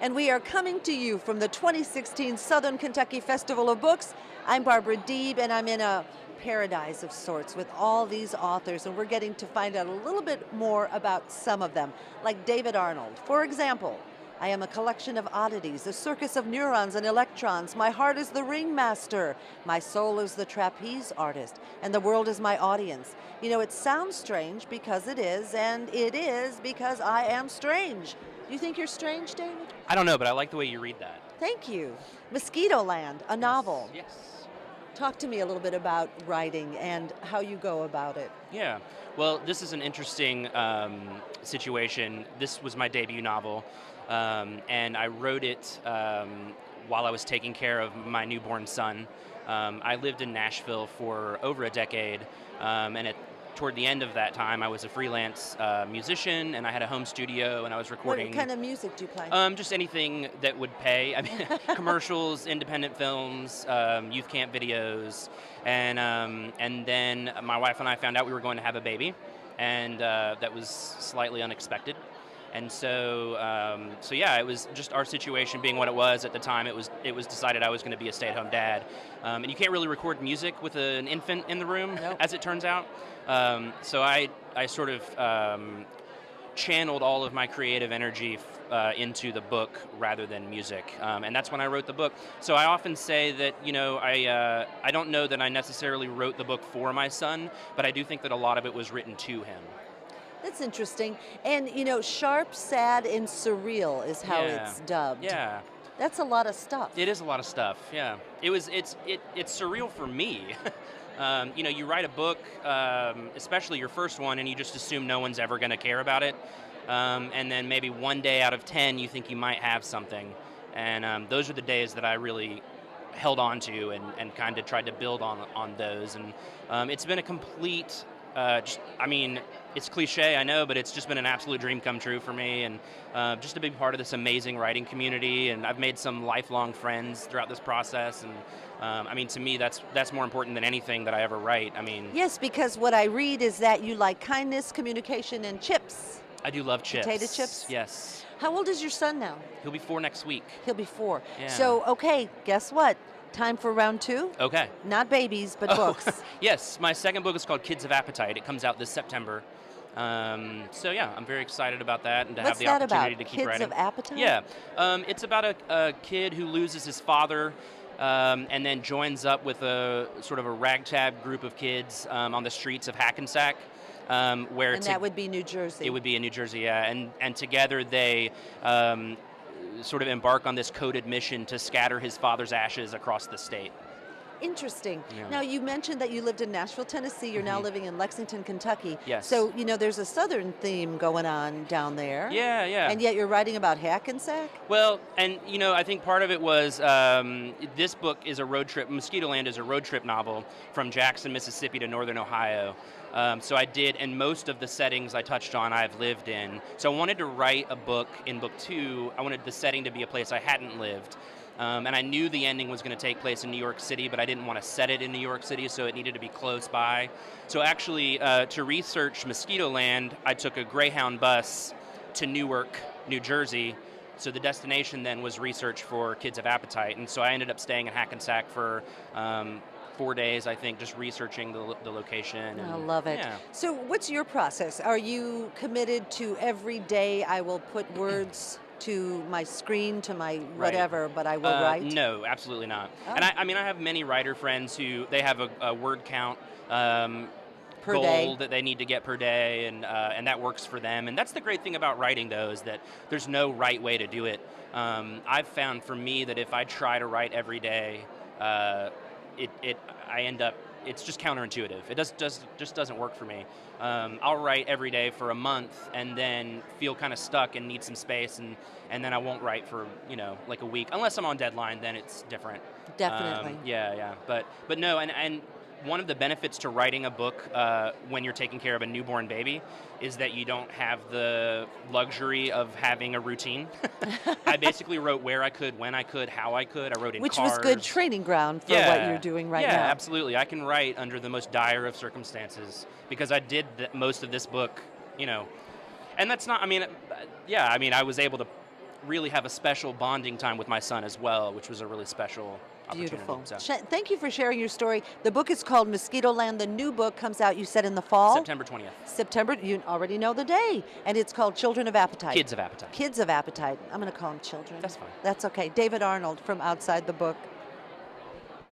and we are coming to you from the 2016 Southern Kentucky Festival of Books. I'm Barbara Deeb, and I'm in a paradise of sorts with all these authors, and we're getting to find out a little bit more about some of them, like David Arnold. For example, I am a collection of oddities, a circus of neurons and electrons. My heart is the ringmaster. My soul is the trapeze artist, and the world is my audience. You know, it sounds strange because it is, and it is because I am strange. Do you think you're strange, David? I don't know, but I like the way you read that. Thank you. Mosquito Land, a novel. Yes. Talk to me a little bit about writing and how you go about it. Yeah. Well, this is an interesting situation. This was my debut novel, and I wrote it while I was taking care of my newborn son. I lived in Nashville for over a decade, and toward the end of that time, I was a freelance musician, and I had a home studio, and I was recording. What kind of music do you play? Just anything that would pay. I mean, commercials, independent films, youth camp videos, and then my wife and I found out we were going to have a baby, and that was slightly unexpected. And so yeah, it was just our situation being what it was at the time. It was decided I was going to be a stay-at-home dad, and you can't really record music with an infant in the room, Nope. as it turns out. So I sort of channeled all of my creative energy into the book rather than music, and that's when I wrote the book. So I often say that I don't know that I necessarily wrote the book for my son, but I do think that a lot of it was written to him. That's interesting. And, you know, sharp, sad, and surreal is how it's dubbed. Yeah. That's a lot of stuff. It is a lot of stuff, yeah. It's surreal for me. You write a book, especially your first one, and you just assume no one's ever going to care about it. And then maybe one day out of 10, you think you might have something. And those are the days that I really held on to and kind of tried to build on those. And it's been a complete... it's cliche, I know, but it's just been an absolute dream come true for me, and just to be part of this amazing writing community, and I've made some lifelong friends throughout this process, and to me, that's more important than anything that I ever write. Yes, because what I read is that you like kindness, communication, and chips. I do love chips. Potato chips? Yes. How old is your son now? He'll be 4 next week. He'll be 4. Yeah. So, okay, guess what? Time for round 2? Okay. Not babies, but books. Yes, my second book is called Kids of Appetite. It comes out this September. So yeah, I'm very excited about that and to have the opportunity to keep writing. Kids of Appetite? Yeah, it's about a kid who loses his father and then joins up with a sort of a ragtag group of kids on the streets of Hackensack. And that would be New Jersey. It would be in New Jersey, yeah. And together they sort of embark on this coded mission to scatter his father's ashes across the state. Interesting. Yeah. Now, you mentioned that you lived in Nashville, Tennessee. You're now living in Lexington, Kentucky. Yes. So, there's a Southern theme going on down there. Yeah, yeah. And yet you're writing about Hackensack? Well, and I think part of it was this book is a road trip. Mosquito Land is a road trip novel from Jackson, Mississippi to Northern Ohio. So I did, and most of the settings I touched on I've lived in. So I wanted to write a book in book 2. I wanted the setting to be a place I hadn't lived. And I knew the ending was going to take place in New York City, but I didn't want to set it in New York City, so it needed to be close by. So actually, to research Mosquito Land, I took a Greyhound bus to Newark, New Jersey. So the destination then was research for Kids of Appetite. And so I ended up staying in Hackensack for 4 days, I think, just researching the location. I love it. Yeah. So what's your process? Are you committed to every day I will put words to my screen, to my whatever, but I will write? No, absolutely not. Oh. And I have many writer friends who they have a word count Per goal day. that they need to get per day, and that works for them. And that's the great thing about writing, though, is that there's no right way to do it. I've found for me that if I try to write every day, I end up, it's just counterintuitive. It just doesn't work for me. I'll write every day for a month and then feel kind of stuck and need some space, and then I won't write for like a week unless I'm on deadline. Then it's different. Definitely. Yeah. But no, and one of the benefits to writing a book when you're taking care of a newborn baby is that you don't have the luxury of having a routine. I basically wrote where I could, when I could, how I could. I wrote in Which cars. was good training ground for what you're doing right now. Yeah, absolutely. I can write under the most dire of circumstances because I did most of this book, And that's not, I was able to really have a special bonding time with my son as well, which was a really special opportunity. Beautiful. So, Thank you for sharing your story. The book is called Mosquito Land. The new book comes out, you said, in the fall? September 20th. September, you already know the day. And it's called Children of Appetite. Kids of Appetite. Kids of Appetite. I'm going to call them children. That's fine. That's okay. David Arnold from Outside the Book.